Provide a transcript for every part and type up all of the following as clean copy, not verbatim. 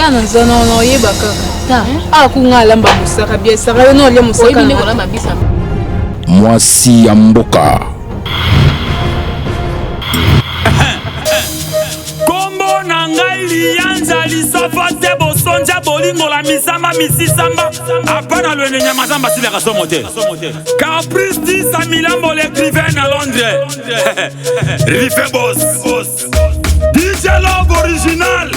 Kana zana ono yeba kaka. Ta. Akungala mba musaka biesa ka no le musaka. Oyi ndeko na mabisa. Mwasi ya mboka. Kombo na ngai lianza lisofote bosonja bolingo la misamba misisamba. Apana lwene nyama zamba sile kasomo te. Caprice 10 à Milan l'écrivain à Londres. Rife boss. DJ Love original.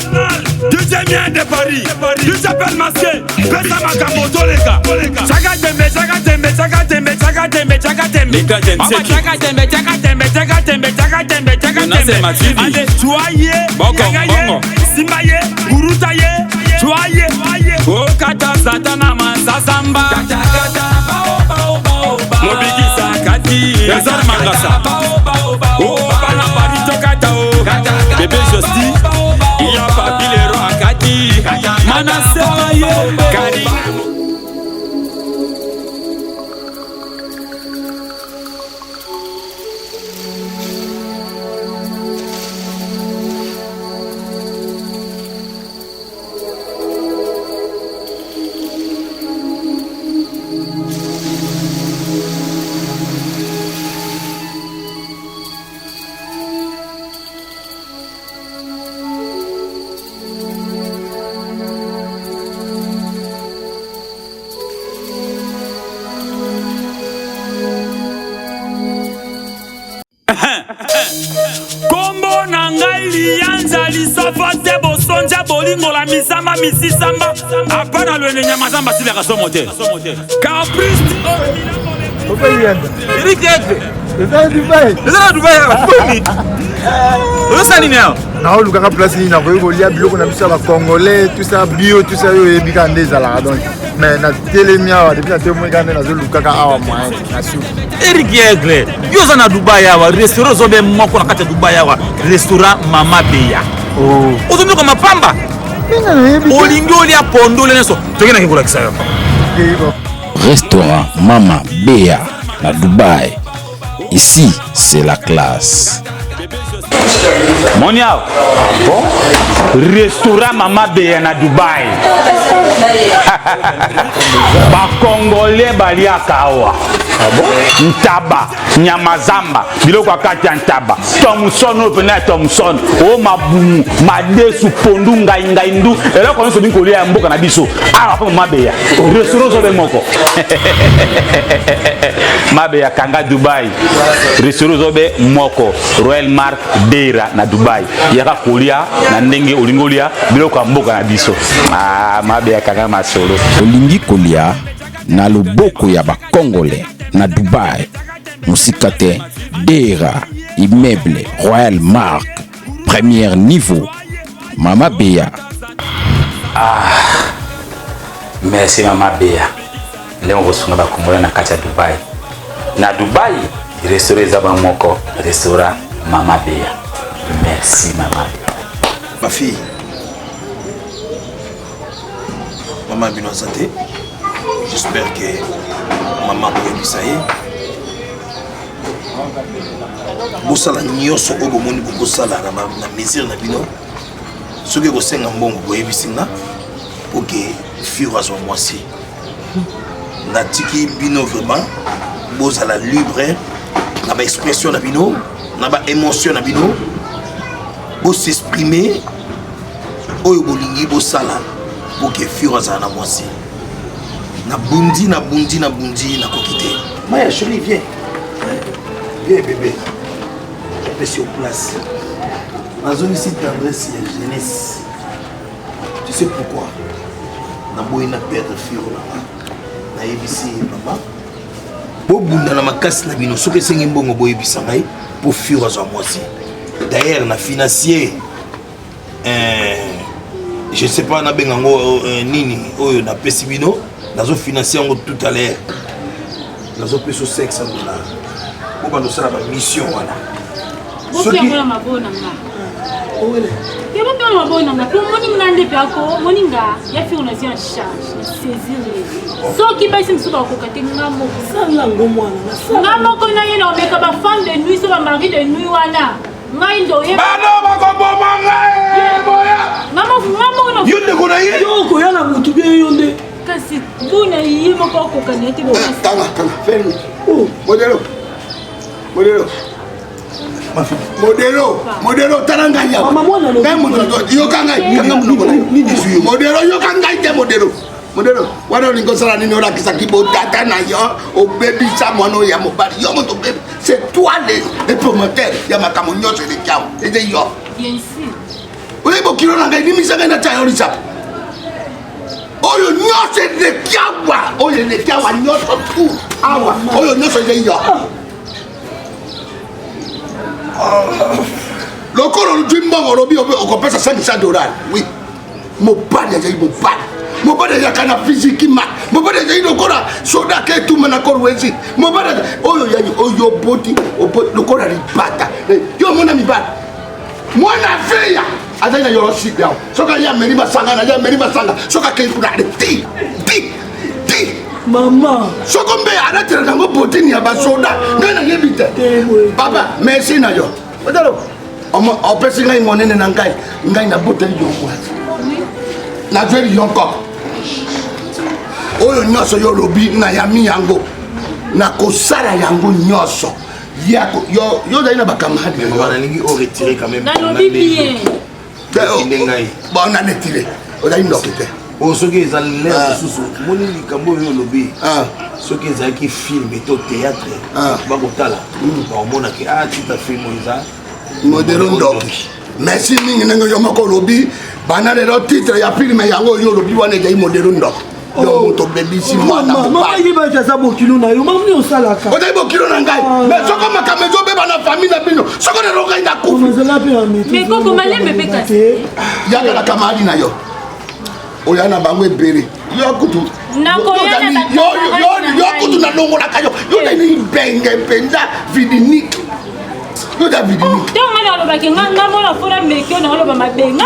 DJ Mien de Paris. DJ Bel Masqué. Pesa makamoto leka. Chaka tembe. Allez, joyeux. Simbaye, Gurutaye, joyeux. Oh, kata satana masasamba. Mobiki sakati. Yazar mangasa. Oh, bana parito kata o. Bébé Josti. Il y a pas bilero akati. Manasema ye. Kari. Kombo na ngai lianza lisofote bosonja bolingo la misamba misisamba. Apana lwene nyama zamba sile kasomo te. Caprice na oluka place ni na ko lia biloko na biso ba congolais tout ça bio tout ça yo ebika ndezala donc mais na telemia wa depuis na temo ngane na zo luka ka awa moyen na su Eric Yegle yoza na Dubai awa restaurant zobe moko na kati Dubai awa restaurant Mama Beya ozomi ko mapamba olingi olia pondo leneso tokena kikola kisayo Restaurant Mama Beya na Dubaï. Ici, c'est la classe. Moniao. Bon. Restaurant Mama Beya na Dubaï. Ba Congolais balia kawa. Ntaba, nyamazamba, biloko akati ntaba. Thomson opena Thomson, o mabumu, madesu pondu ngai ndu. Ela ko nso binko lia mboka na biso. Ah pa Mama Beya. Restaurant zo be moko. Mama Beya kanga Dubai. Restaurant zo be moko. Royal Mark Deira na Dubai. Yaka kolia na ndenge olingolia biloko mboka na biso. Ah Mama Beya kanga masolo. Olingi kolia na loboko ya ba Congolais na Dubai. Musikate Deira, immeuble Royal Mark, premier niveau. Mama Beya. Merci Mama Beya. Leo bosunga ba Congolais na kati ya Dubai. Na Dubai, restaurant za moko, restaurant Mama Beya. Merci Mama Beya. Ma fille. Maman bino santé. J'espère que maman peut bisaye. Bosala nyoso obo moni bosala na mesure na bino. Soki ko senga mbongo boye bisinga pour que fure azo mwasi. Na tiki bino vraiment bosala libre na ba expression na bino, na ba émotion na bino. Bo s'exprimer oyo bolingi bosala pour que fure azo na mwasi. Na bundi na kokite. Maya chérie, viens. Viens bébé. Je suis sur place. La zone ici tendresse et jeunesse. Tu sais pourquoi? Na boina perdre fille na ebisi maman. Bo bunda na makasi na bino soki sengi mbongo bo ebisa ngai pour fure à mwasi. D'ailleurs na financier je sais pas na bengango nini oyo na pesi bino. Nazo financer tout à l'heure. Nazo peso $500. Pourquoi nous sommes en mission voilà. Ce qui est ma bonne nga. Oh elle. Et vous bien ma bonne nga. Pour moni ngande pe ako, moni nga, ya fi on a en charge, saisir. So qui passe me ko kate ngamo. Sanga ngomwana na. Ngamo ko na yena obeka ba femme de nuit so ba mari de nuit wana. ngai ndo ye bana bakoboma ngai boya ngamo yo ndeko na ye yo koyala motu bien yo nde kasi buna ye moko akokani ete tanga ferme modelo tala ngai ya ngai moto yo kanga munoko modelo yo kanga te modelo wana lingosala nini olakisa kibotata na yo obebisa mwana ya mobali yo moto bebe c'est toi le promoteur ya makambo nyonso elekiao ete yo bien sûr oyebo kilo na ngai nimisa ngai na tayo lisapo oyo nyonso elekiawa oyo elekiawa nyonso tu awa oyo nyonso ete yo lokolo lutwi mbongo olobi okopesa $500 oui mobali azali mobali azalaka na physique ma mobali azali lokola soda ke etuma na kolwezi mobali oyo yani oyo boti lokola libata yo mona mibali mwana veya azali na yolosi yao soka ya meri masanga soka ke kuna ti mama soko mbe alatela nango botini ya basoda ngai nayebi te papa merci na yo odalo opesi ngai monene na ngai na boteli yo mwasi nazweli yo nkoko oyo nyonso yo lobi na yami yango na kosala yango nyonso yo zali na bakamadi nalingi oretire quand même nalobi bien bon na retire ozali ndoki te soki eza lere mosusu moni likambo oyo olobi soki ezalaki filme to théâtre bakotala baomonaki tita filme eza modelo ndoki merci mingi ndenge yo moko olobi bana lelo titre ya filme yango oyo olobi wana ezali modelo ndoki yo moto bebisi mwana mobali baza bokilo na yo mamni osalaka ozali bokilo na ngai mais soko makambo ezobeba na famille na bino soko lelo ngai nakufa mais koko malembe mpe kasi yakala kamadi na yo oya na bango ebele yo kutu yo kutu nalongolaka yo nani benge mpenza vidinike yo da vidinike te ngana alobaki nga mona fona mekio na oloba mabenga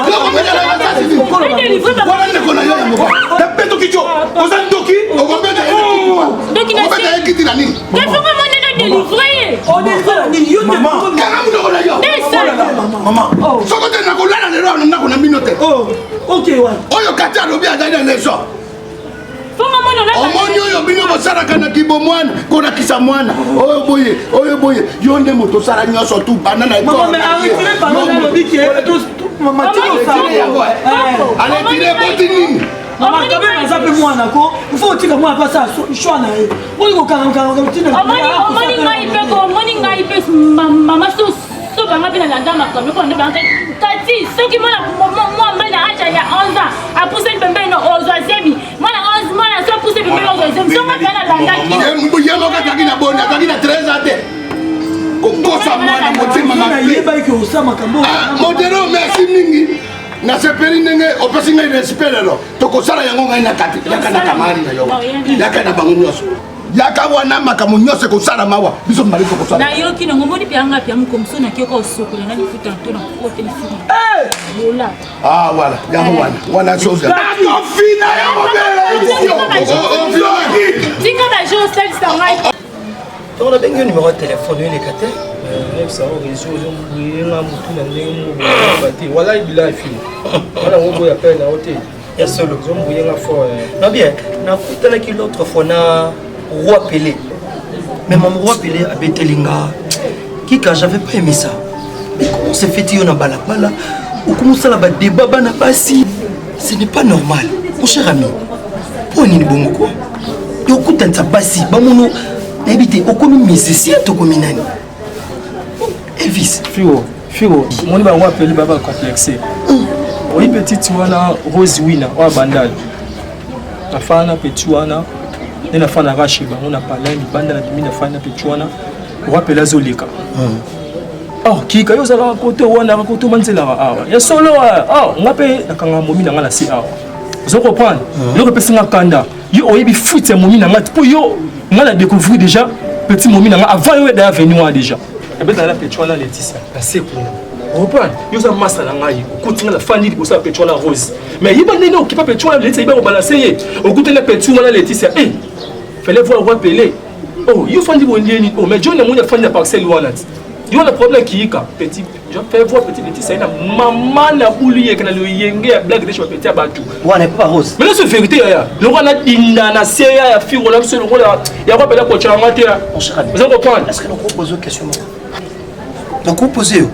wana ndeko na yo ya moko tapeto kicho oza ndoki okobeta ekiti na nini kefonga monene délivre kanga mudoko na yo soko te nakolala lelo ndako na bino te oyo kati alobi azali na leso omoni oyo bino bosalaka na kibomwana kolakisa mwana oyo boye yo nde moto osala nyonso tu banda na aletire boti nini aza mpe mwana ko ifo otika mwana mpasa shwa na ye oyi omoni ngai mpe mama so banga mpe na landa makambo mpona nde banga kati soki mwana na aja ya 11 ans apuse pembeni ozwazemi mwana so apuse pembeni ozwazemi songa mpe na landaki ye moko azalaki na boni azalaki na 13 ans te kokosa mwana motima modelo merci mingi nasepeli ndenge opesi ngai respect lelo tokosala yango ngai na kati yaka na kamari na yo yaka na bango nyonso yaka wana makambo nyonso ekosala mawa biso mibali tokosala nayoki nango moni mpe anga mpe amokomso nakiyoka osokola na lifuta nto na kokoteli filme voilà yango wana chose akofina ya mobele tinga baje osalisa ngai on a bien numéro de téléphone les catés ça on réseau on mutu na ndenge mo bati wala ibila fi wala ngo ya peine na hôtel ya solo zo mbuyenga fo na bien na kutana ki l'autre fois na roi Pelé mais mon roi Pelé a betelinga qui quand j'avais pas aimé ça mais comment se fait il on a balabala ou comment ça la débat bana basi ce n'est pas normal mon cher ami poni ni bongo quoi yo kutanta basi ba mono habité au comme musicien to comme nani Elvis Fio moni ba roi Pelé baba complexé oui petite wana Rose Wina wa bandal na fana petit wana na fana rashiba on a parlé ni banda na bimina fana petit wana roi Pelé azolika qui kayo za raconter wana raconter manzela awa ya solo ngape nakanga momi na ngala si awa vous comprenez le pesinga kanda yo oyebi foot ya momi na ngati po yo ngala découvrir déjà petit momi na nga avant yo d'ailleurs venir déjà et ben dans la petit wana Laetitia la sekuna reprendre yo za massa na ngai okutinga la famille ko sa petit wana Rose mais yiba ndene okipa petit wana Laetitia yiba ko balancer okutinga petit wana Laetitia fallait voir roi Pelé yo fandi bondeni mais John na mona fandi na parcelle wana Tu vois le problème qui est petit, je fais voir petit, ça y est, maman n'a oublié que le yenge a blague de chez petit abatou. Ouais, n'est pas rose. Mais là, c'est vérité, le roi n'a pas série, il y a fille, on a le roi, il y a pas de quoi tu as raté. Mon cher ami, vous allez comprendre. Est-ce que nous proposons une question? Nous proposons.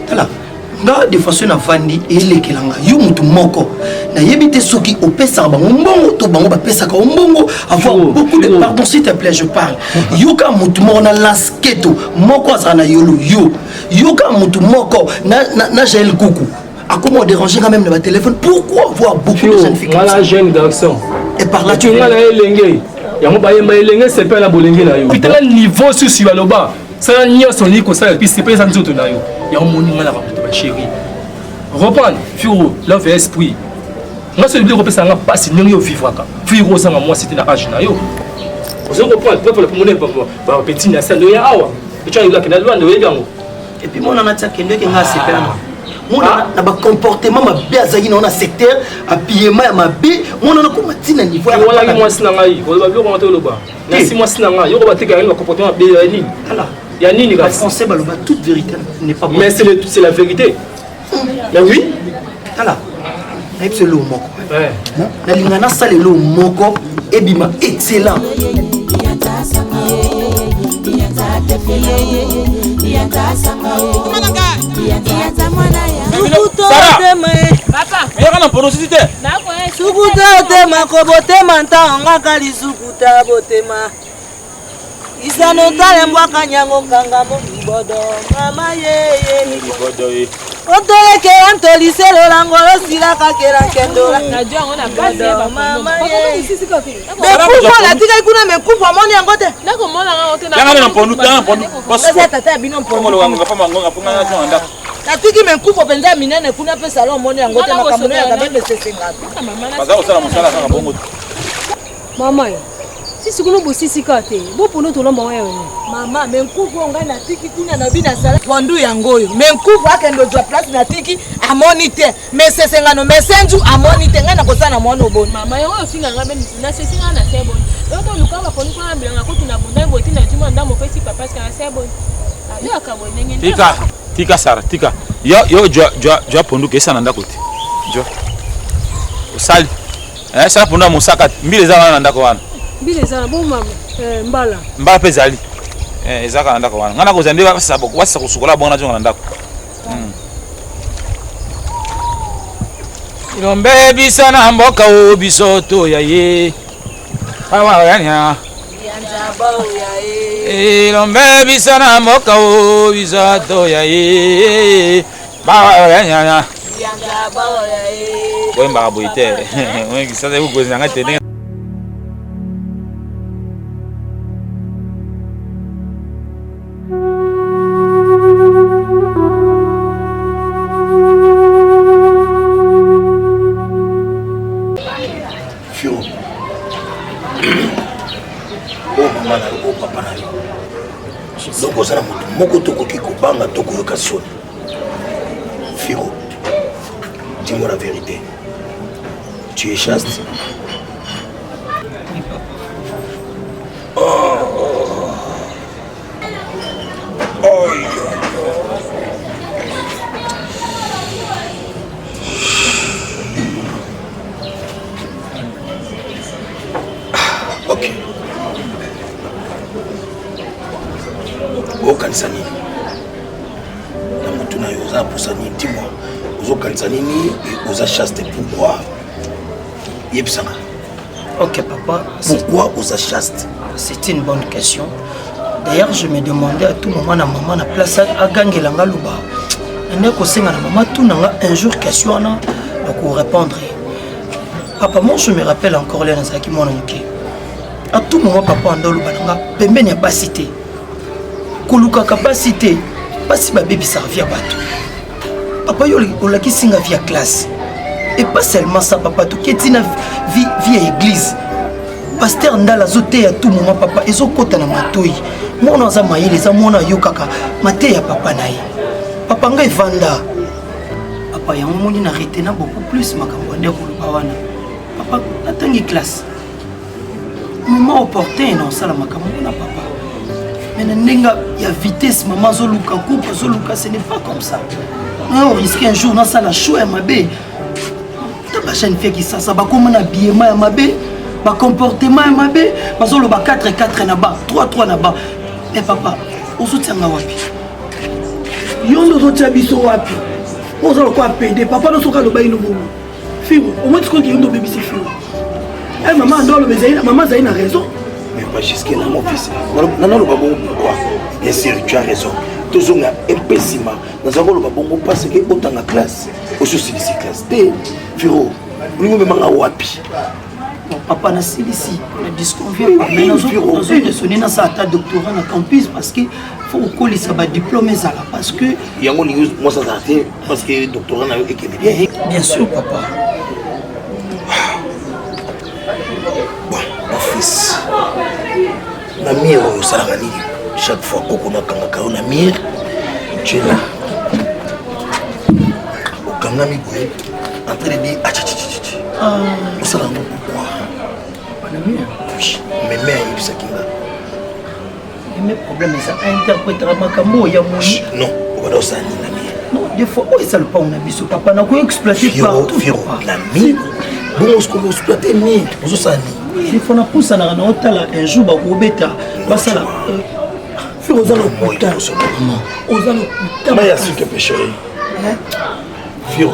Voilà. Nga de façon na vandi elekelanga yo mutu moko na yebite soki opesa bango mbongo to bango ba pesa ka mbongo avoir beaucoup de pardon s'il te plaît je parle yoka mutu moko na lasketo moko azana yolo yoka mutu moko na gel coucou à comment déranger quand même le téléphone pourquoi avoir beaucoup de jeunes filles comme ça jeune garçon et par là tu ngala elenge yango ba yema elenge c'est pas la bolenge na yo pitala niveau sur le bas ça n'y a son liko ça et puis c'est pas ça nzoto na yo ya moni ngala ba chérie reprendre firo là fait esprit moi c'est le dire ça nga passe ni yo vivre ka firo ça moi c'était na âge na yo vous reprendre pour le monnaie ba petit na ça no ya awa et tu as eu là que na loin de yango et puis moi on a tia kendo ke nga sepela moi na ba comportement ma bien azaki na secteur habillement ya mabe moi na ko matina niveau ya wala moi sina ngai ko ba bi ko mata lo ba na si moi sina ngai yo ko ba teka un comportement be ya nini ala ya nini en français baloba toute vérité n'est pas mais c'est la vérité. Mais oui. Voilà. C'est le moko. Ouais. La lingana ça le moko et bima excellent. Papa, y'a na porosité. Sukuta tema ko botema ntanga kali sukuta botema. Isano tale mwaka nyango kanga mo bodo mama ye bodo ye Otole ke antoli selo langolo sila kakera kendola najua ngona bodo mama ye mekufa la tika ikuna mekufa moni yangote nako mona ngote na ngana pondu basa tata bino pondu lo wangu kama ngonga ponga na tonda natiki mekufa penza minene kuna pesa lo moni yangote makamune ya kabembe sesenga baza osala musala kanga bongo mama ye sisi kuno bosisi kate bopono tolomba wewe mama menkufu onga na tiki kunya na bina sala pondu yangoyo menkufu akendo jwa place na tiki amonite mesesengano mesenju amonite ngana kosana mwana oboni mama yo finga ngabe na sesinga na seboni yoto lukaba poni kwa mbelanga ko tuna bundambo tina tuma ndamo pesi papa ska na seboni ali akabone ngene tika sara tika yo jwa pondu kesa na ndako ti jwa usali sala pondu musaka mbile za wana ndako wana bile zana bo mama mbala pe zali ezaka na ndako wana ngana ko zande wasa kusukola bona jonga na ndako ilombe bisana mboka o bisoto ya ye awa yanya ilombe bisana mboka o bisoto ya ye bawa yanya wemba boite wengi sasa huko zanga tena donc ozala moto moko tokoki kobanga tokoyoka soni Firo, dis-moi la vérité, tu es chaste? Ok. Okanisa nini? Na mutu na yo oza posa nini? Dis-moi. Ozokanisa nini et oza chaste pourquoi? Yebisanga. Ok papa. Pourquoi oza chaste? C'est une bonne question. D'ailleurs, je me demandais à tout moment na maman na place à gangelanga luba. Ndeko senga na maman tout nanga un jour question na donc répondre. Papa, moi je me rappelle encore les nazaki mwana muke. À tout moment papa andolo bananga pembeni ya basité. Koluka capacité pasi ba baby servir bato. Papa yo olaki singa via classe. Et pas seulement ça papa tout ketina via église. Pasteur ndala zote à tout moment papa ezokota na matoi. Mona za mayele za mona yo kaka mate ya papa naye. Papa ngai vanda. Papa ya moni na retena beaucoup plus makambo ndeko wana. Papa atangi classe. Moment opportun non ça la makambo na papa. Mais il y a vitesse, maman, Zoluka, coupe, Zoluka, ce n'est pas comme ça. On risque un jour, dans ça, la chou, ma bé. La chaîne fait qui ça va comme un habillement, ma bé, ma comportement, ma bé, ma zolo, 4-4 là-bas, 3-3 là-bas. Mais papa, on soutient la wapi. Yon nous soutient biso wapi. On s'en quoi pédé, papa, nous sommes le bain nouveau. Fille, au moins, tu crois qu'il y a une bébé, c'est fille. Eh, maman, dans le baiser, maman, ça a raison. Mais pas jusqu'à là, mon fils. Non, non, le babon, pourquoi? Bien sûr, tu as raison. Tous on a un pessima. Nous avons le babon parce que autant la classe. Aussi, c'est ici classe. Firo, nous même en wapi. Papa n'a pas ici. Le discours vient pas. Mais nous avons sonné dans sa doctorat dans le campus parce qu'il faut coller ça diplôme ça là parce que. Il y a moi ça parce que le doctorat n'a eu que bien. Bien sûr, papa. Bon, mon fils. La mire au Sarangani, chaque fois qu'on a quand on a mire, tu es là. Au Kangami, en train de dire au Sarangani, pourquoi? Oui, mais mère, il ça qui là. Mais le problème, c'est ça interprétera ma camo, il y a mon. Non, on va ça la mire. Non, des fois, où est-ce que pas on a vu ce papa? On a exploité partout. La mire. Bon, on va exploiter mire. On ça il faut pousse un jour bakobeta basala fir oza lokuta oza lokuta maya s'il te plaît chérie firo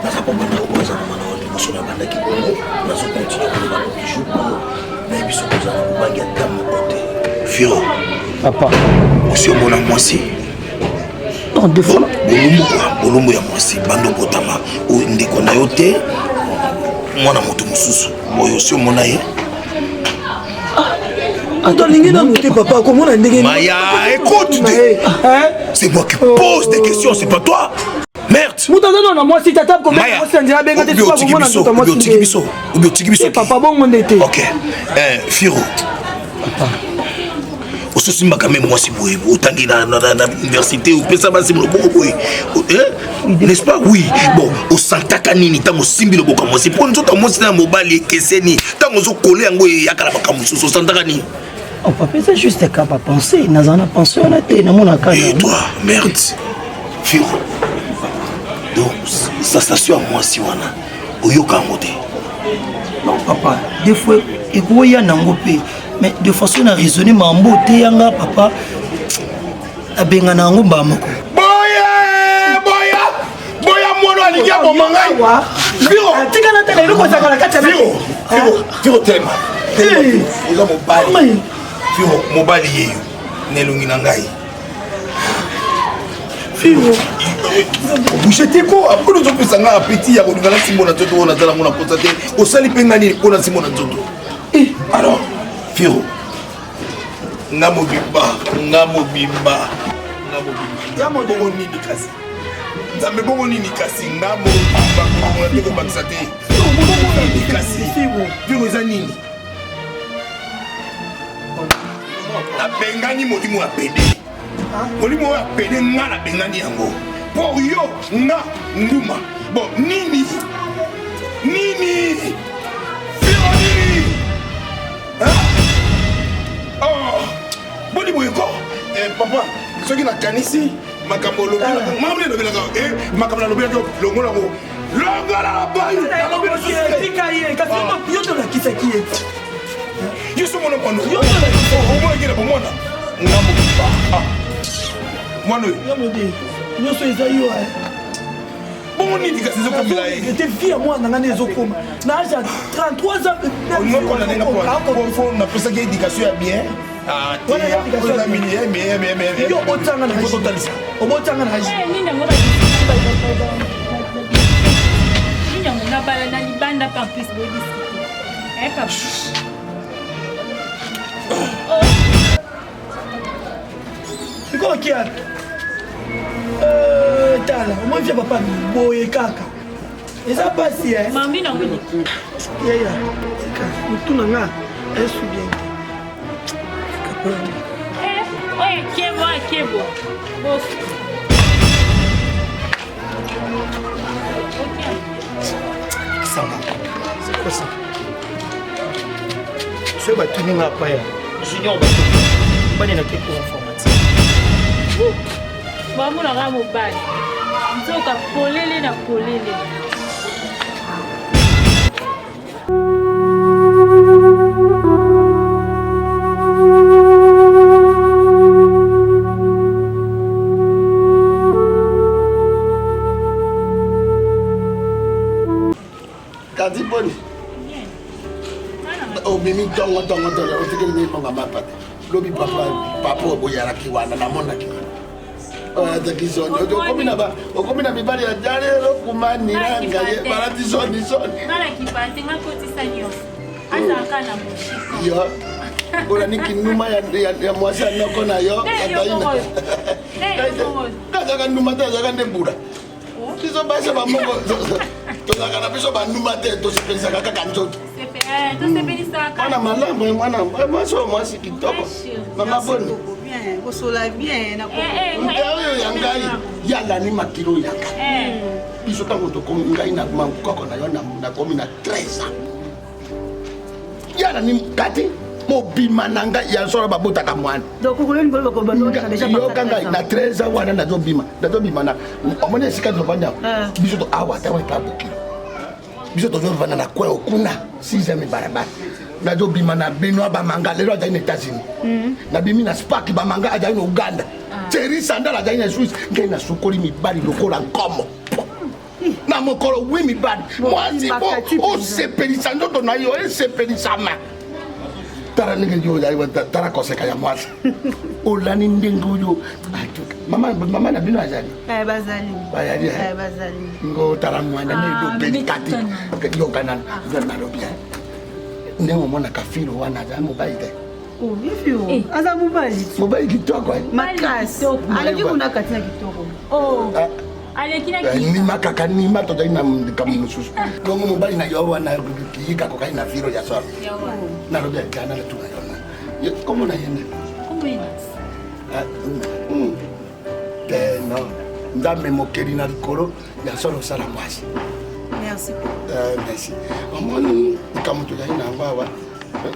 naza komona oza komona liboso na bandaki bongo nazo continue koloba jour na biso koza na kobangi ata moko te firo papa osi omona mwasi non des fois bolumbu ya mwasi bando botama ndeko na yo te mwana moto mosusu oyo si omona ye tolingi na mote papa komona ndenge maya écoute c'est moi qui pose des questions c'est pas toi merde mutaza na moi si tata ko maya senjira benga te kwa komona ndoto moi obiotikiki biso papa bongo ndete OK Firo papa osusimbaka me mwasi boye otangi na université opesa basi loboko boye n'est-ce pas? Oui bon osantaka nini ntango osimbi loboko mwasi mpo nzoto mwasi na mobali ekeseni ntango ozokole yango eyakala makambo mosusu osantaka nini? Oh papa c'est juste qu'à pas penser nazana pension na te na mona kana et toi merde Firo donc sensation ya mwasi wana oyoka yango te? Non papa des fois ekoya nango pe mais de façon à raisonner mambo te yanga papa abenga nango mbamoko boya mono alikia bomangai Firo tika na tele loko zakala kacha Firo tema oza mobali Firo mobali yeyo nelongi na ngai Firo j'étais quoi après nous on sanga appétit ya kolingana simona toto on azala mona constater osali penga ni pona simona toto alors Firo nga mobimba yamo bongo nini kasi nzambe bongo nini kasi nga mobimba bongo na teko bakisa te nini kasi Firo eza nini nabengani molimo ya pede molimo ya pede nga nabengani yango pour yo nga nduma bon nini Firo nini oh boni boyeko papa soki nakanisi makambo lobelaka makambo nalobelaka longola bayi yotolakisaki ye yo somona mwano omonakela bomwana ngambo mwana oyo nyonso eza yo bongo nini kasi ezokambela ye ete vie ya mwana nanga nde ezokoma na age ya 33 ans fo napesaki éducation ya bien yo otanga na obotanga na age na libanda pa plus sikokia tala omoi via papa boye kaka eza pasi mambi na ngoni yaya mutu na nga esu bien oye kebo c'est quoi ça? soki batuninga apaya junior banena te pour informatique bamonaka mobali nzoka polele na polele. Kadi boni obimi tongo otikeli mi manga mapate lobi papa oboyalaki wana namonaki atakisoni okomi na mibali ya jale lokumanila ngaye balati soni yo olani kinuma ya mwasi anoko na yo kazaka nduma te azaka nde mbula biso base bamongo tozalaka na biso banduma te tosepelisaka kaka nzoto mwana malamu mwana mwasi kitoko mama boni kosola bien oyo ya ngai yalani makilo yaka biso ntango tokomi ngai na makoko na yo nakomi na 13 ans yalani kati mobima na ngai ya solo babotaka mwana yoka ngai na 13 ans wana nazobima na omoni esika tofanda biso to awa tawa epabokilo biso tozovanda na kweo kuna 6e barabara nazobima na benoa bamanga lelo azali na États-Unis nabimi na spark bamanga azali na Uganda Thierry Sandal azali na Suisse ngai nasukoli mibali lokola nkomo na mokolo wi mibali mwasi bo osepelisa nzoto na yo esepelisama tara ndenge yo ozali tara koseka ya mwasi olani ndenge oyo mama na bino azali bazali ngo tara mwana nedopeli kati yokanana nalobia ndenge omonaka filo wana azali mobali te aza mobali kitoko makasi aleki kuna kati na kitoko nima kaka nima tozali na likambo mosusu bongo mobali na yo wana kiyika kokai na filo ya solo nalobia jana na tuna yo komo na yenda no nzambe mokeli na likolo ya solo osala mwasi merci omoni likambo tozali na yango awa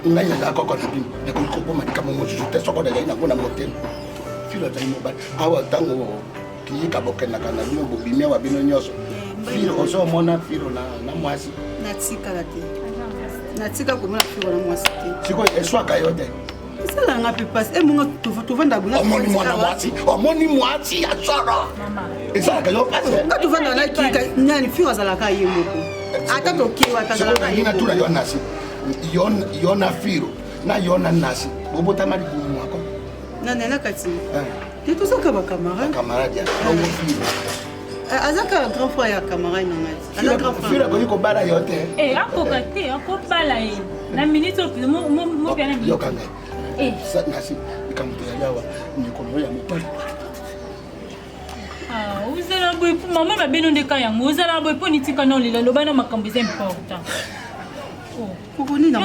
ngai nazala koko na bino nakoki koboma likambo mosusu te soko nazali nango na motema filo azali mobali awa ntango kiyika bokendaka na bino bobimi awa bino nyonso filo ozomona filo na mwasi natika komona filo na mwasi te sikoyo eswaka yo te esalanga mpe pasi emonga tovanda omoni mwana mwasi omoni mwasi ya solo esalaka yo pasi nga tovanda na kika nani filo azalaka ye moko ata tokewa tazalaka ye tuna yo nasi yo na filo na yo na nasi bobotama libumu mwako nanena kati te tozaka bakamarade ya ongo filo azaka grand frère ya camarade nangai filo akoki kobala yo te akoka te akobala ye na minute mopiana yoka ngai nasi likambo tozali awa mikolo ya mobali ozala boye mama babeno ndeka yango ozala boye mpo nitika na olela lobana makambo eza important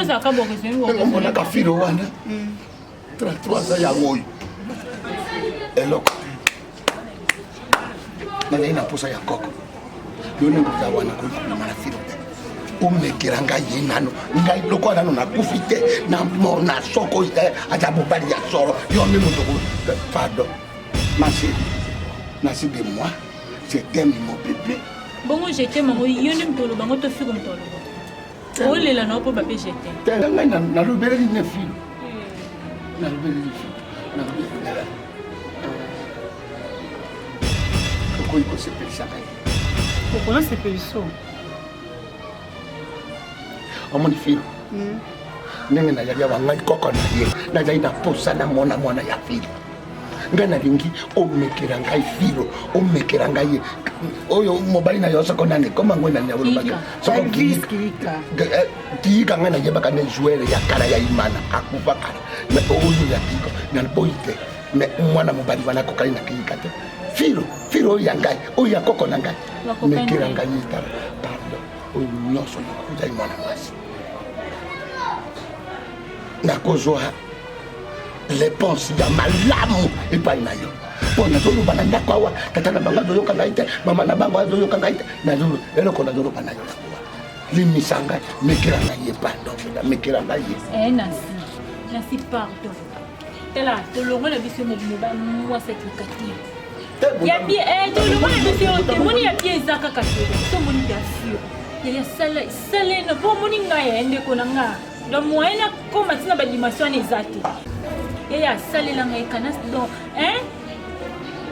ozalaka bokemonaka filo wana 33 aza yango oyo eloko nazali na posa ya koko yo ndenge oza wana koyikomama na filo te omekela ngai ye nano ngai lokola nano nakufi te namona soko aza mobali ya solo yo nde motoko pardon merci de moi je t'aime mon bébé bongo je t'aime yango yo nde moto olobango to fiko moto oloba olela na opo bape je t'aime te ngai nalobeleli ne filo nalobeleli filo nalobeleli okoki kosepelisa ngai okona sepeliso omoni filo ndenge nazali awa ngai koko na ye nazali na posa na mwana ya filo ngai nalingi omekela ngai filo omekela ngai ye oyo mobali na yo soko nani koma ngoi nani abolobaka soko kiyika ngai nayebaka nde jouere ya kala ya imana akufa kala me oyo ya kiko naliboyi te me mwana mobali wana kokali na kiyika te filo oyo ya ngai oyo ya koko na ngai mekela ngai ye tala pardon oyo nyonso ozali mwana mwasi nakozwa réponse ya malamu epai na yo mpo nazoloba na ndako awa tata na bango azoyoka ngai te mama na bango azoyoka ngai te eloko nazoloba na yo nakowa limisa ngai mekela ngai ye pardon namekela ngai ye nasi pardon tala tolongola biso mwasi ekikati ya bie tolongola biso temoni ya bie eza kaka tomoni biasio ya saleno mpo omoni ngai ya ndeko na nga donc moyen nakoma ntina badimension wana eza te ye asalela ngai kana donc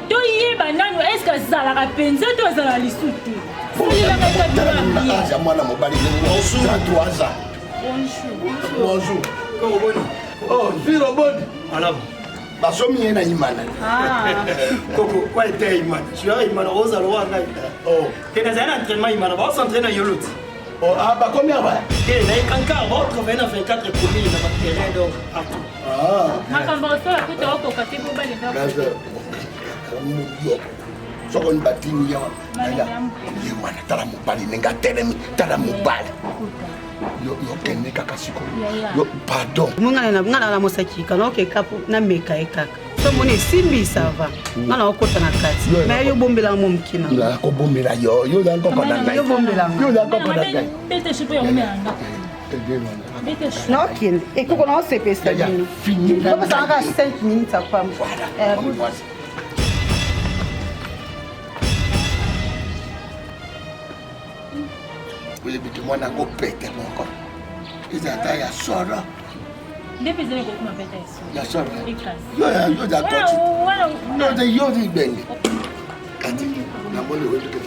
toyeba nano eske azalaka mpenza to azala lisu te salela ngai kabia mwana mobali 33 ans. Bonjour. Comment boni? Oh, Firo boni. Alors, basomi ena imana. Koko, quoi était imana? Tu as imana rosa loa ngai. Oh, que dans un entraînement imana, va s'entraîner à Yolot. Oh, ah bah combien va? Que na kankar, votre 24 premiers dans votre terrain donc partout. Makambo so akuta oko kati bo bale ndako. Soko nbatini ya. Ye mwana tala mobali nenga telemi, tala mobali. Yo kende kaka siko. Yo pardon. Mungana na mosaki kana ke kapo na meka ekaka. So moni simbi sava. Ngana okota na kati. Mais yo bombela mo mkina. La ko bombela yo da nkoko na ngai. Yo bombela. Yo da nkoko na ngai. Bete chipo ya umenda. Non, qui et qu'on a c'est pas ça. Fini. Ça va 5 minutes à pas. Vous avez dit moi n'a pas pété encore. Ils attendent à soir. Depuis que vous m'avez pété. Ya soir. Yo d'accord. Yo di bengi. Kati na mole wetu ke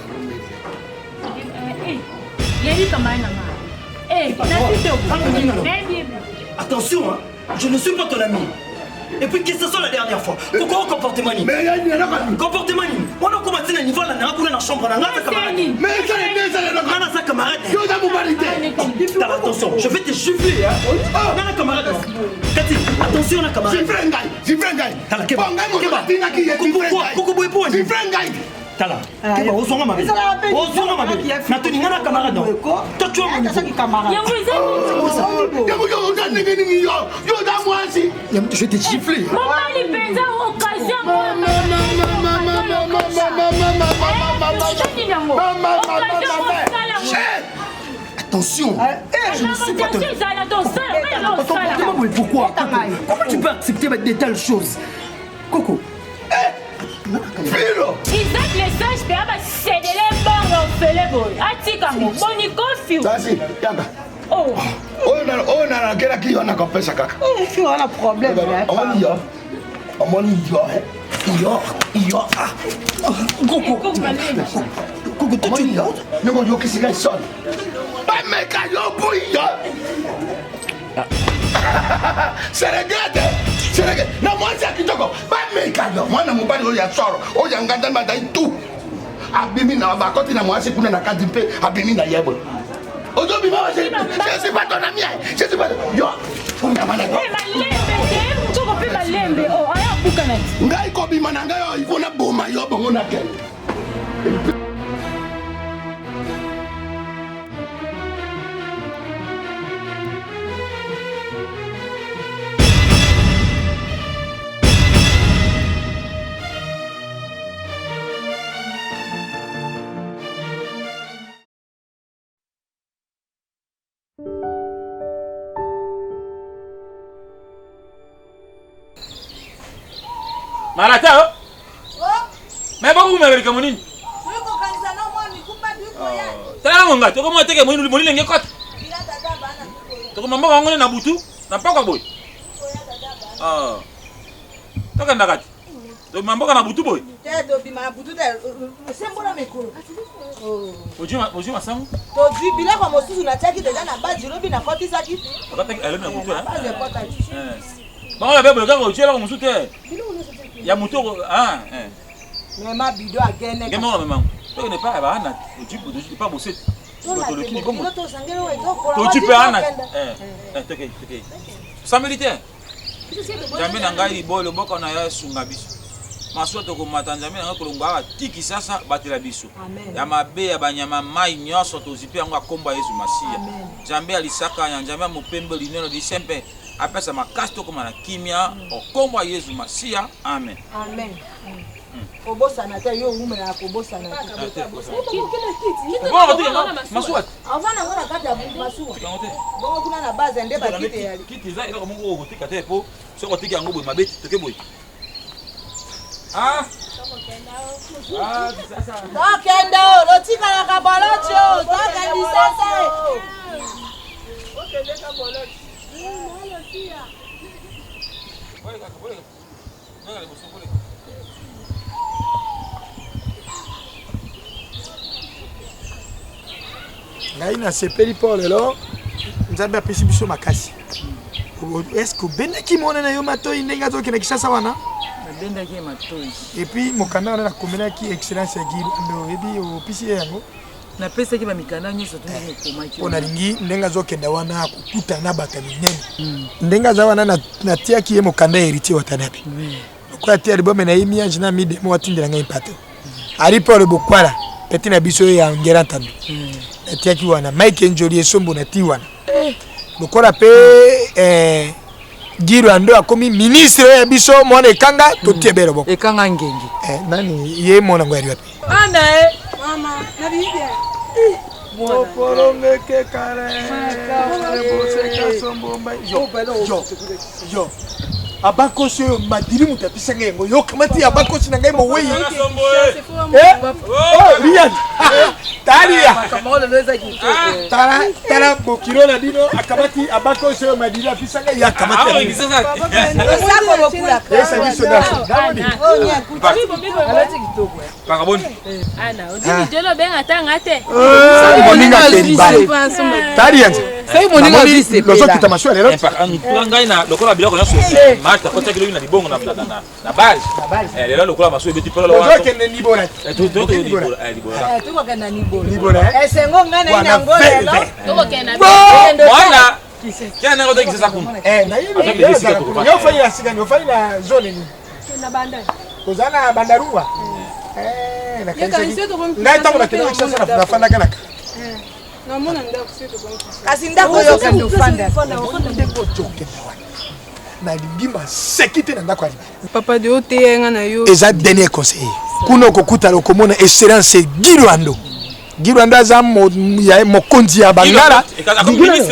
attention, hein, je ne suis pas ton ami. Et puis qu'est-ce que c'est la dernière fois? Pourquoi comportement ni? Mais comportement ni. On a commencé à niveau là, on a dans la chambre, on a camarade. Mais ça sa camarade. Yo da mobilité. Attention, je vais te juveler hein. On a camarade. Kati, attention on a camarade. Zifrengai. Tala keba. Pourquoi Zifrengai. Tala. Keba osonga mabe. Osonga mabe. Na toni ngana camarade non. Toi tu as mon camarade. Yo da mwasi. Je vais te gifler. Attention, je ne suis pas ton... Pourquoi? Comment tu peux accepter de telles choses? Coco. Filo. Isaac message pe aba cédele bon fele boy. Atika mo boni confio. Sasi, yanga. Oh. On a quel qui on a compris ça kaka. On a problème. On y a. On y a. Coco. Coco, tu y a. Ne me dis que c'est ça. Pas mec à yo bouilla. C'est regarde. Non, moi c'est qui toko. Pas mec à yo. Moi na mobali o ya soro. O ya nganda manda tout. Abimi na ba koti na moi c'est kuna na kadimpe abimi na yebo. Aujourd'hui, je ne suis pas ton ami. Je ne suis pas ton ami. Yo, on a mal à toi. Ngai ko bimana ngai il faut na boma yo bongo na kel. Marata mais beaucoup me comme nini tala ngonga to ko teke mo lenge kota to ko mambo ngone na butu na paka boy to ka ndakati to mambo na butu boy to bima butu te sembola mekolo ojuma sangu to du bila kwa mosusu na chaki deja na ba jiro bi na koti saki okata ele na butu ba la bebe ka ko chela ko musute ya muto mais ma bido agene que non maman to ne pas ba na tu peux pas bosser to le kini comme to tu peux ana toke ça militaire jambe na ngai bolo boko na ya sunga biso maso to ko matanjame na ko longa tiki sasa batela biso ya mabe ya banyama mai nyoso to zipe yango akomba Yesu Masia jambe alisaka ya jambe mupembe lineno di sempe apesa makasi to koma na kimia okomba Yesu Masia amen. kobosana te yo umela kobosana te. Masuat. Avana ngona kati ya masuwa. Bongo kuna na base nde bakite yali. Kiti za ila mungu okotika te po soko tiki yango boy mabeti teke boy. Ah. Ah, sasa. Tokenda o, lotika na kabalochi o, tokendi sasa. Okende kabalochi. ngai nasepeli mpo lelo nzambe apesi biso makasi. Eske obendaki mona na yo matoi ndenge azokende Kinshasa wana? Nabendaki matoi. Epuis mokanda wana nakomelaki excellence ya Guido ndo oyebi opesi ye yango? Napesaki bamikanda nyonso tu ndenge ekomaki. Mpo nalingi ndenge azokende wana kokuta na bato ya minene. Ndenge aza wana natiaki ye mokanda ya héritier watanabe. Lokola tia libome na ye miange na midemo watindela ngai mpato. Ali mpo le bokwala peti na biso ya ngera ntandu. Natiaki wana Mike Njoli esombo na ti wana. Lokola pe Guido ando akomi ministre ya biso mwana ekanga totie bero boko. Ekanga ngenge. Nani ye mwana ngwari wapi? Ana mama na bibia. Moporonge ke kare. Boseka sombo mbai. Yo. Abakosi yo madiri mutapisa ngengo yo kamati abakosi na ngai moweyi. Rian. Taria. Kamolo leza kitoko. Tara bokiro na dino akamati abakosi yo madiri apisa ngai ya kamati. Ah, ngisa sasa. Sako bokula. Esa biso da. Alati kitoko. Pakaboni. Ana, odi jelo benga tanga te. Moninga teribale. Taria. Sai moninga vise pela. Lozo kitamasho lelo. Ngai na lokola biloko nyonso. Mata kota kilo na libongo na base. Lelo lokola maso ebeti pelo wana. Lozo kende nibola. Tuko nibola. Tuko kenda nibola. Nibola. Esengo ngana ina ngolelo. Tuko kenda. Mwana. Kia nango teki sasa kuna. Na hiyo yo fanya sigani, yo fanya zone ni. Na bandari. Kozana bandarua. Na kanisa. Ngai tangu na kile kisasa na fanda kana. Namona ndako sio kwa. Kasi ndako yo kando fanda. Ndeko choke na lingima sekite na ndako ali. Papa de otenga na yo. Eza dernier conseil. Kuno kokuta lokomona excellence Guido ando. Guido ando aza mokonzi ya Bangala.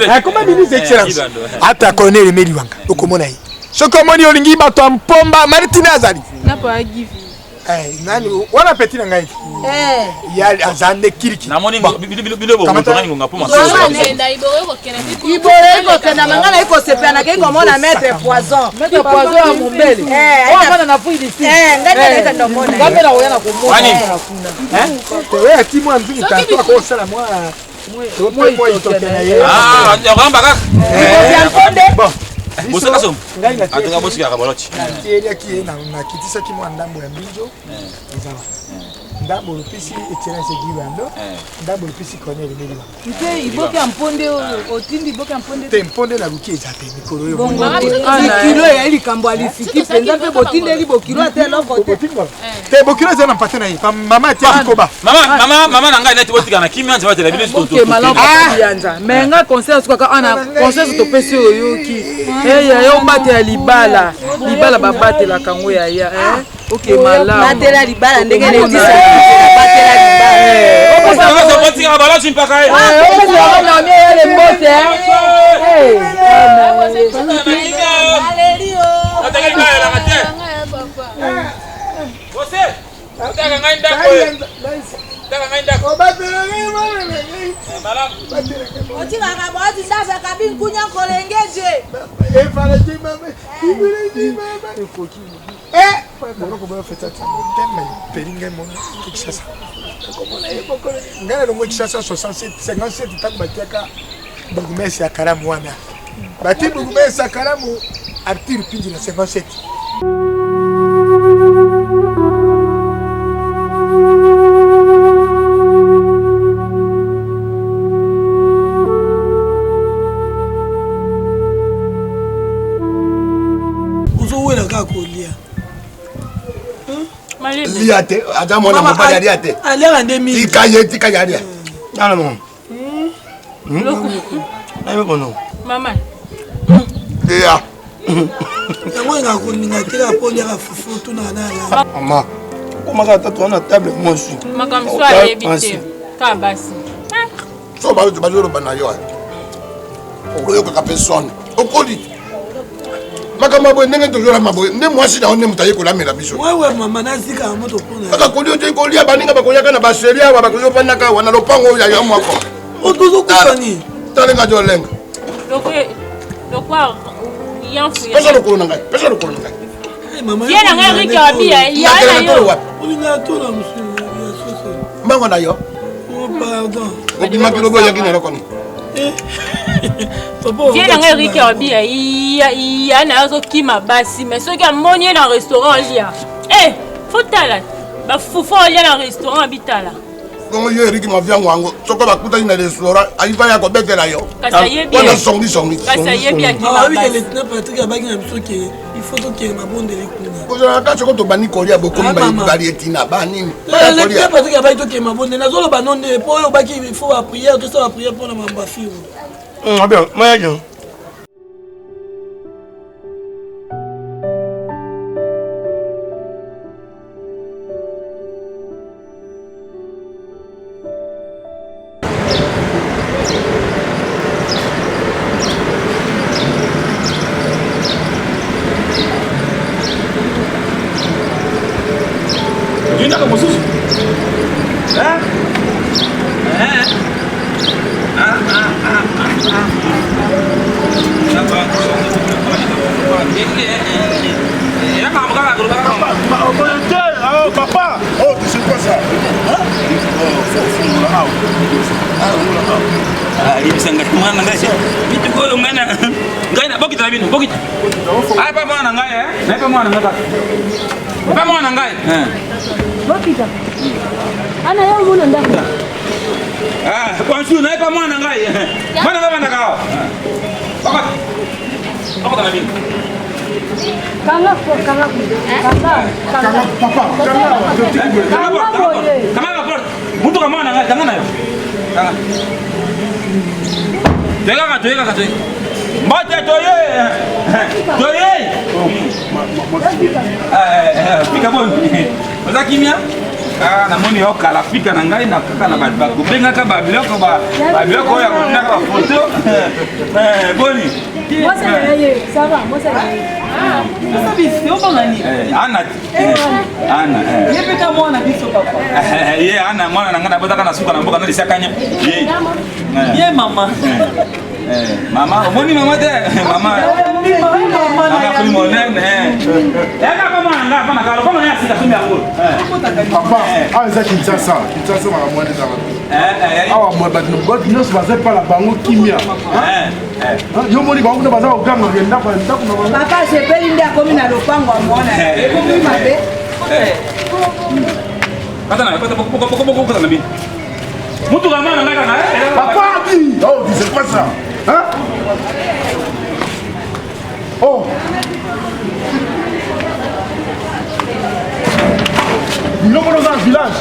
Akoma ministre excellence. Ata colonel Meliwanga lokomona yi. Soko moni olingi bato mpomba Martina azali. Na pa give. Nani wana peti na ngai. Ya azande kiriki. Na moni bilobo ngotona ngonga poma. Nenda ibore ko kena. Ibore ko kena mangana iko sepana ke ko mona mettre poison. Mettre poison ya mombele. Wana na fuidi si. Ngani na ndomona. Ngani na oyana ko mona. Wewe timu anzini tatoa kwa sala mwa. Moi tokena ye. Ah, ngamba kaka. Bon. Bosa kasom. Atenga bosi ya kabalochi. Tieli ki na kitisa ki mwa ndambo ya mbinjo. Nzama. Ndambo lupisi excellence Guido ando. Ndambo lupisi Corneille Meliwanga. Nte iboke amponde otindi iboke amponde. Te mponde na luki ezate mikolo yo. Kilo ya ili kambo alifiki penza pe botinde ili bokilo ate loko te. Te bokilo zana mpate na yi. Mama tia koba. Mama na ngai neti botika na kimia nzaba tele bino sto. Okay, malamba yanza. Menga conseil sukaka ana conseil to pesi yoki. Ya yo bate ya libala. Libala babate la kango ya Okay, malamba. Batela libala ndenge ne tisa. Batela libala. Opa so botika balochi mpaka ye. Opa na miele mbote. Alerio. Ataka libala la kate. Bose. Ataka ngai ndako. Ataka ngai ndako. Batela ngai mwana. Malamba. Otika kaboti ndaza kabin kunya kolengeje. Fala de mama. Ibiri mama. Moroko boyo fetata. Temme peringa mona Kinshasa. Ngana no Kinshasa 67 57 tangu batiaka Bugumesi ya Karamu wana. Bati Bugumesi ya Karamu Arthur Pinji na 57. Liate, ada mona mobali ali ate. Alera ndemi. Tika yadi. Nana mo. Ayo kono. Mama. Dia. Yango nga kuninga tela poni ya fufu tuna na la. Mama. Comment ça t'as tourné à table moi aussi. Ma comme ça éviter. Kabasi. So ba tu ba jolo bana yo. Okoyo ka personne. Okoli. Makamba boy ndenge toujours la maboy. Nde moi si na onne mutaye ko la mela biso. Ouais mama nazika moto pona. Aka koli oje koli ya baninga ba koyaka na ba sheria ba koyo panda ka wana lopango ya yo mwako. Otozo kusani. Talenga jo lenga. Lokwa yanfu. Pesa lokolo na ngai. Pesa lokolo na ngai. Mama. Yena ngai rika bia ya na yo. Olinga tola monsieur. Mbango na yo. Oh pardon. Obima kilo boya kina lokoni. Yena ngai rika bia ya na zo kima basi mais soki amoni na restaurant lia. Faut tala. Ba fufu lia na restaurant bitala. Bongo yo Eric mavia wango. Soko bakuta ina restaurant, aiva ya ko betela yo. Kasa yebi. Wana songi. Kasa yebi ya kima. Ah oui, le lieutenant Patrick abaki na biso ke il faut que ma bonde les kuna. Oza ka choko to bani kolia boko mba variété na bani. Le lieutenant Patrick abaki to ke ma bonde na zolo banone po yo baki il faut la prière, tout ça la prière pour na mamba fio. Bien, moi je. Papa, oh, tu sais quoi ça? namoni okala pika na ngai na kaka na bato bakobengaka babiloko oyo akotaka bafoto boni ye ana mwana na ngai nabotaka na suka na mboka nalisakanya ye mama mama omoni mama te mama kuli monene yaka kama nga pana kalo kama ya sita sumi akolo papa eza Kinshasa makamwani ezaka awa mwa bato nyonso baza epala bango kimia yo moni bango kuna baza kokangaka ndako na bango papa sepeli nde akomi na lopango amona ekomi mabe kata na bino mutu kama na ngaka na papa di oh tu sais pas ça hein oh nous sommes dans un village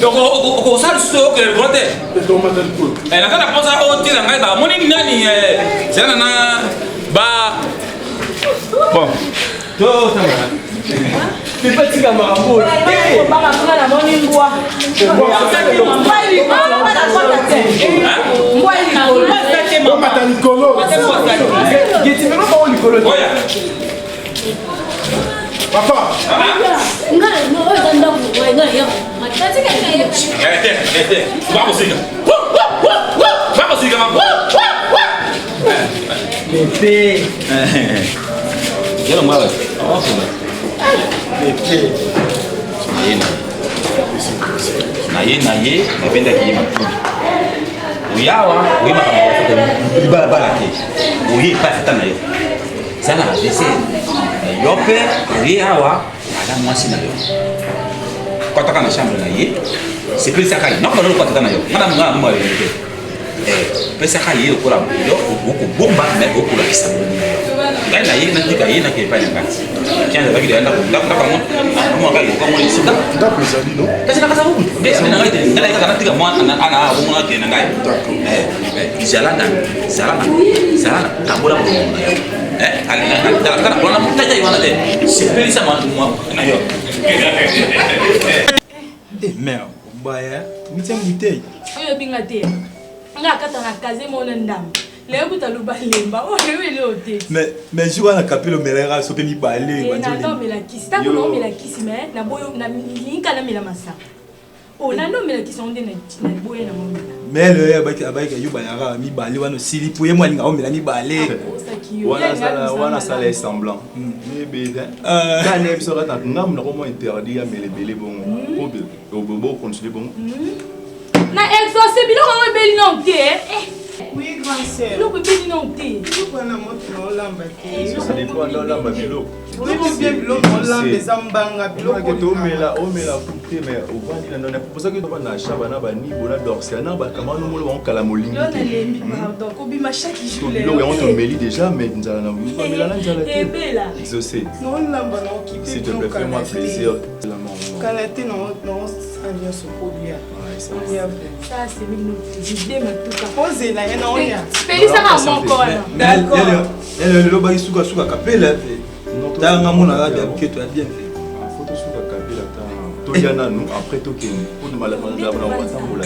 donc au sal so que le vote la kana posa o tira ngai ba moni nani zana na ba bon to sama c'est pas tika marambo ba ka tuna na moni ngwa papa naye napendaki ye makili uyawa oyeba libala te oye mpasi ata na yo eza na adese yo mpe oye awa ala mwasi na yo Quand tu as une chambre, c'est plus ça. Non, on ne peut pas yo. Madame, moi, mais ça y est, au courant, beaucoup bomba, mais au courant, ça. Là, il y a une qui est pas une carte. Tiens, il y a une merde, huitième bouteille. Mais je vois un capello melera so pemi balé. Mais le abaki yo bayara mi balé wana sili pouye moi linga omela mi balé. Wana sala semblant. Mais beda. Quand ne biso rata ngam na ko mo interdit ya melebele bon. Ko bobo continuer bon. Na exaucer bilo ko beli non té. Oui, grand sœur. Nous pouvons non té. Nous prenons notre lamba. Ça dépend de lamba bilo. Oui, bien bilo lamba zambanga bilo. On met la coupée mais au vent il en a pour ça que tu vas na chaba na ba ni bona dorsia na ba kama no molo on kala molingi. Là les pardon, ko bima chaque jour. Bilo on te meli déjà mais nzala na bu ba mela na nzala. Eh bela. Exaucé. Non lamba non qui s'il te plaît fais-moi plaisir. Kalate non alliance au produit. Ça c'est mignon. J'ai ma tout cas. Posez là et non ya. Félix à mon corps. D'accord. Elle le ba suka kapela. Tanga mona la bien que tu as bien fait. Photo suka kapela ta. Toyana nous après tokeni. Pour nous malabanda na watambola.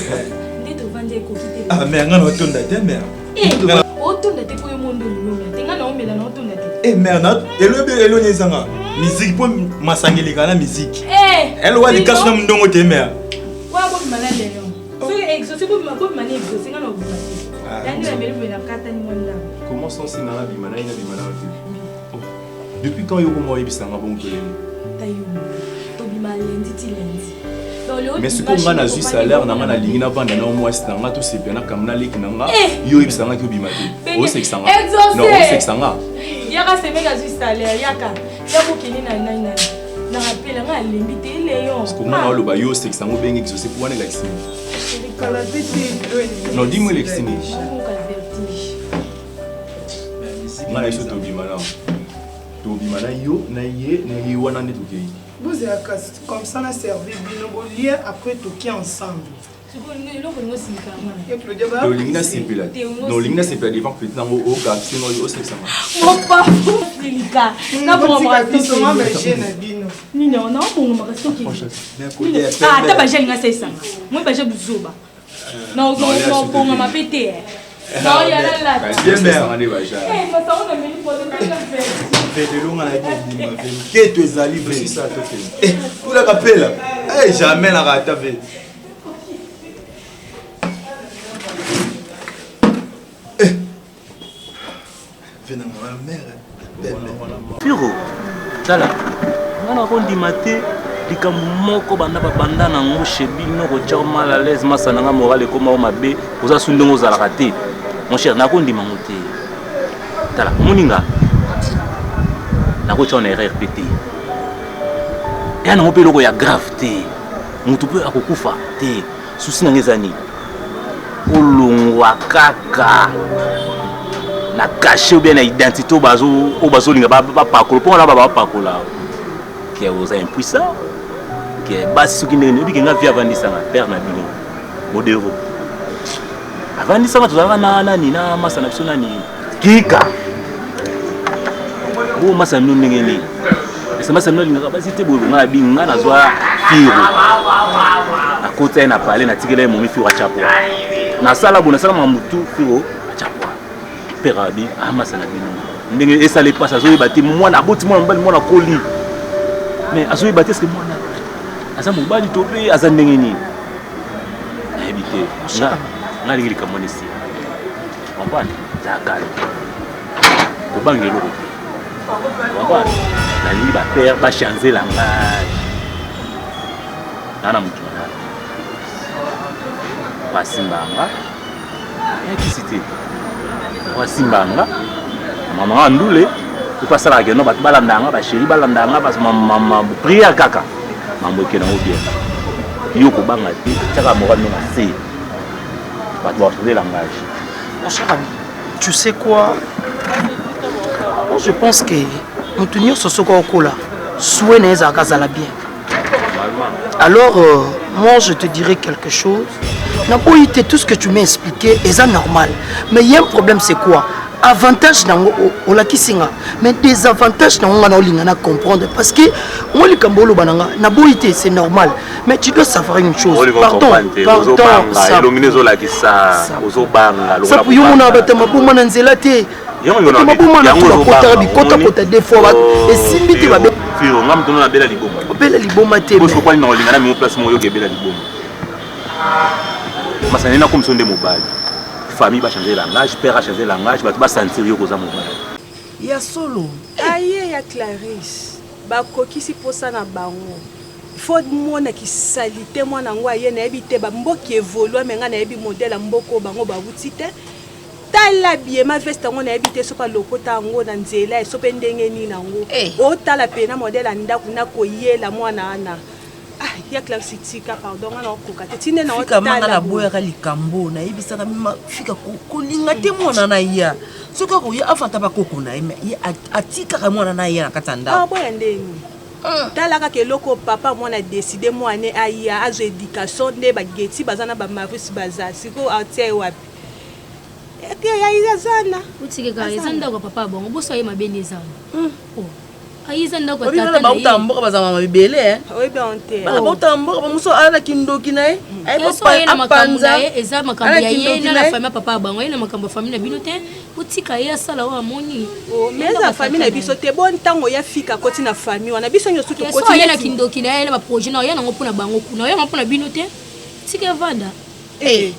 Ndito vande ko kite. Ah mais ngana otonda te mère. Otonda te ko yomondo nyomela. Tenga na omela na otonda te. Eh merde, elo nyezanga. Musique pour masangeli kana musique. Elle wa likasu na ndongo te mère. Wa bo malade yo. So exaucer bo mane exaucer ngana obuma. Dani la melu na kata ni monda. Comment sont ces nana bimana ina bimana depuis quand yo komo yebisanga bon kelele? Tayo. To bima lendi ti lendi. Mais ce qu'on a eu salaire na mana lingi na vanda na mois stanga to sepena kamna leki nanga yo yebisanga ki obimate. O sexanga. Non, o sexanga. Yaka semeka ju salaire yaka. Yako kini na nani. Na rappela nga lembi te leyo. Parce que moi lo ba yo sexanga ben exaucer pour wana l'accès. Non, dis-moi l'accès. Nga na to bimana. To bimana yo na ye wana ne to kei. Vous êtes comme ça, on a servi nos liens après tout qui ensemble. Non, l'ingna c'est pela. Non, l'ingna c'est pela devant que tu n'as au gars, sinon au sexe. Mon papa, délicat. Non, pour moi, c'est seulement berger na bino. Non, non, pour moi, c'est ok. Ah, t'as pas gêné, c'est ça. Moi, pas j'ai besoin. Non, non, pour moi, ma pété. Non, il y a là. Bien mère, on est déjà. Eh, mais ça on a mis pour le de longue à la vie. Que tu es allé c'est ça toi. Eh, pour la capelle. Eh, jamais la rata fait. Eh. Venez ma mère. Firo. Tala. On a rendu maté. Likambo moko banda babanda na ngo shebino ko tcha mal à l'aise masana nga moral ekoma mabe oza sundongo za la raté. Mon cher, nakondi mangote. Tala, moninga. Nakocha na RPT. Ya na ngopelo ko ya grave te. Mutu pe akokufa te. Susi na ngezani. Olongwa kaka. Na caché bien na identité obazo linga ba pakolo po na ba pakola. Qui est aux impuissants. Qui est bas ce qui n'est pas nga via vandisa na père na bino. Modero. Avandi sama tuzala na nina masa na bisona ni kika bo masa no ngeni esa masa no linga ba site bo nga binga na zwa firo akota na pale na tikele mo mi firo chapo na sala bona sala mamutu firo chapo perabi amasa na bino ndenge esa le pasa zo bati mwana aboti mwana mbali mwana koli mais azo bati est-ce que mwana asa mo bali to pe asa ndenge ni habité na nali kama nisi wapani za kale kubangelo wapani nali ba père ba changer langage nana mtu ba simbanga ekisite ba simbanga mama andule upasala ke no ba balandanga ba chéri balandanga ba mama prière kaka mambo ke na obie yo kobanga te tiaka moral no na se bato bachanger langage. Mon cher ami, tu sais quoi? Je pense que mon tenir sur ce corps-là, souhait n'est pas bien. Alors, moi, je te dirais quelque chose. Naboïté, tout ce que tu m'as expliqué est normal. Mais il y a un problème, c'est quoi? Avantage dans la kisinga, mais désavantage dans la comprendre. Parce que moi, le Cambolo bananga, naboïté, c'est normal. Mais tu dois savoir une chose. Pardon, ça pour y on a battu ma boum en zélate. Ma boum en a kota bikota kota des fois. Et si vite va bien. Firo, ngam tono na bela liboma. Bela liboma te. Parce que quoi na lingana mi place mo yo ke bela liboma. Masane na comme sonde mobile. Famille va changer langage, père a changé langage, va sentir yo koza mobile. Ya solo. Aye ya Clarisse. Ba kokisi posa na bango. Faut mona ki salite mwana ngwa ye na ebite ba mboki évolue mais nga na ebi modèle mboko bango ba wutite. Tala bien ma veste ngo na ebite so pa lokota ngo na nzela so pe ndenge ni nango. O tala pe na modèle anda kuna koyela mwana ana. Ah, ya Clarisse ka pardon na koka te tine na otala. Fika manga boya ka likambo na ebisa ka fika ko linga te mwana na ya. Soka ko ya afata ba koko na ye atika ka mwana na ya na katanda. Ah boya ndeni. Talaka ke loko papa mwana décider mwana aya azo éducation ne ba geti bazana ba mavis baza siko atie wapi. Eke ya izazana. Utike ka izanda kwa papa bongo boso ye mabeni zana. Aizanda kwa tata na. Ba utamboka bazama mabibele Oui bonté. Ba utamboka ba muso ala kindoki na ye. Ay papa ye na makambo na ye eza makambo ya ye na la famille papa bango ye na makambo famille na bino te. Utika ye asala wa moni. Oh mais la famille na biso te bon tango ya fika koti na famille wana biso nyo suto koti. Ye na kindoki na ye na ba projet na ye na ngopona bango kuna ye ngopona bino te. Tika vanda. Oui.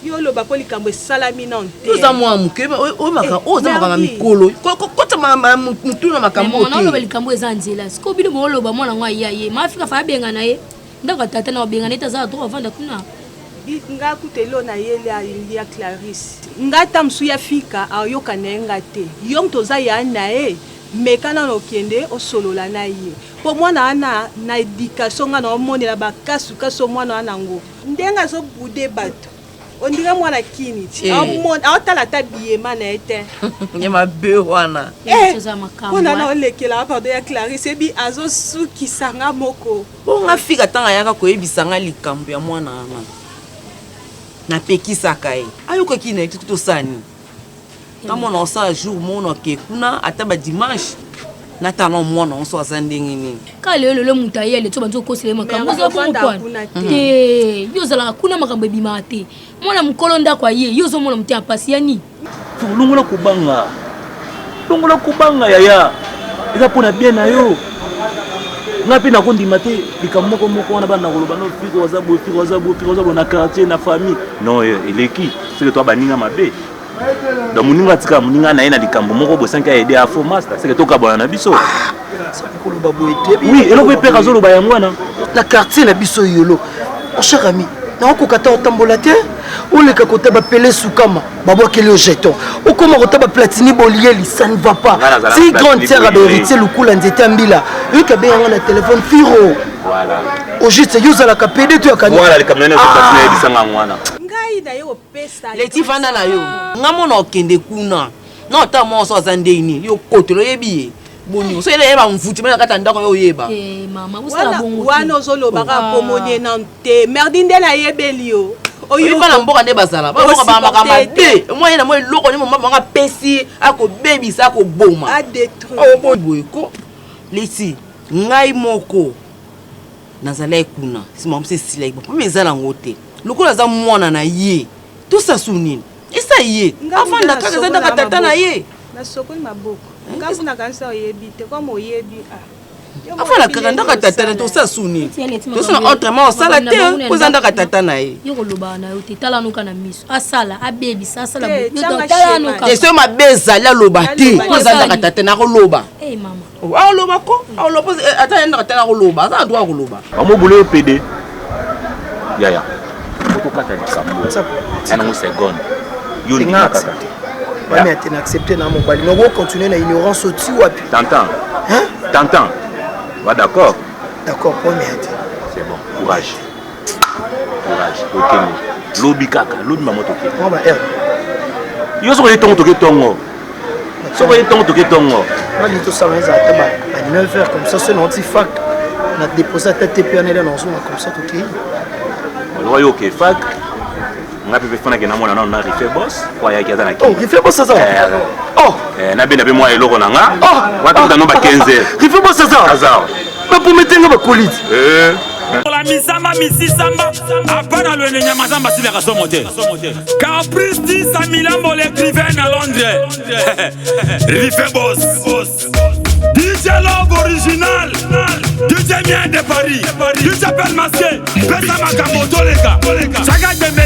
Yo lo bapoli kambo salami non te. Oza mwa muke o maka oza maka mikolo. Kota mutu na makambo te. Mona lo belikambo eza nzela. Siko bino mo lo ba mwana ngwa ye. Ma Afrika fa benga na ye. Ndaka tata na benga neta za droit vanda kuna. Nga kutelo na yele ya Clarisse. Nga tamsu ya fika ayoka na nga te. Yom toza ya na e. Mekana no kende o solola na ye. Po mwana ana na éducation nga na moni la bakasu kaso mwana ana ngo. Ndenga zo bude bato. On dirait moi la kini. On tala tabiye mana ete. Nyama be wana. On a le kela pardon ya Clarisse bi azo su kisanga moko. Nga fika tanga yaka ko ebisanga likambo ya mwana ana. Na pekisa kai. Ayoka kina to sani. Kama on sa jour mona ke kuna ataba dimanche. Na talon mwana on so azandingi ni. Ka le mutaye le to banzo kosele makambo zo ko mwana. Eh, yo zala kuna makambo bima te. Mwana mukolo ndakwa ye, yo zo mwana mutia pasi yani. Longola kubanga. Longola kubanga yaya. Eza pona bien na yo. Ngapi na kondima te likambo moko wana bana koloba no fiko wazabo na quartier na famille. Non, eleki. C'est que toi baninga mabe. Donc muninga tika muninga na ena likambo moko bosanka aider à master c'est que toka bana na biso ça ko lo babo ete oui eloko epeka zolo ba yango na na quartier na biso yolo mon cher ami na ko kata otambola te o le ka kota ba pele sukama babo kele o jeton o koma kota ba platini bolieli ça ne va pas si grande terre a héritier lukula nzete ambila yo ka be yango na téléphone firo voilà o juste yuza la kapede to yakani voilà le kamene ko platini bisanga ngwana leti fanda na yo ngamo na okende kuna na ta mo so zande ini yo kotolo yebi boni so ele yeba mfuti mena kata ndako yo yeba mama usala bongo wana zoloba ka pomone nante merdinde na yebeli yo oyo bana mboka nde bazala ba mboka ba makamba te moyen na mo loko ni mama nga pesi ako bebisa ako boma a détruire o boyko leti ngai moko nazala kuna sima mse sila ibo mezala ngote lokola za mwana na ye tout ça sunini isa ye avant na kaka za ndaka tata na ye na sokoni maboko ngabu na kanisa oyebi te comme oyebi avant na kaka ndaka tata na tout ça sunini tout ça autrement sala te ko za ndaka tata na ye yo koloba na yo te tala nuka na miso asala abebi sala yo tala nuka eso mabeza la loba te ko za ndaka tata na ko loba mama a loba ko a loba ata ndaka tata ko loba za droit ko loba amo boule PD yaya kata likambo ana mo seconde yo ni kaka ouais mais tu n'acceptes na mobali no go continuer na ignorance au-dessus wapi t'entends va d'accord point mais c'est bon courage courage okende lobi kaka lobi mama toke on va er yo soko ye tongo toke tongo soko ye tongo toke tongo na lito ça va à 9h comme ça c'est notre fac on a déposé tête puis on est dans zone comme ça toke on yo ke fac nga pepe fana ke na mona na rife boss kwa ya kiaza na ki oh rife boss ça oh na be moi eloko na nga watu tano ba 15 rife boss ça ba prometenga ba koliti la misamba misisamba apana le nyamazamba si la raso motel Caprice 10 à Milan pour l'écrivain à Londres Rife boss DJ Love original DJ Mien de Paris DJ Bel Masqué Pesa Makamoto les gars Chaka tembe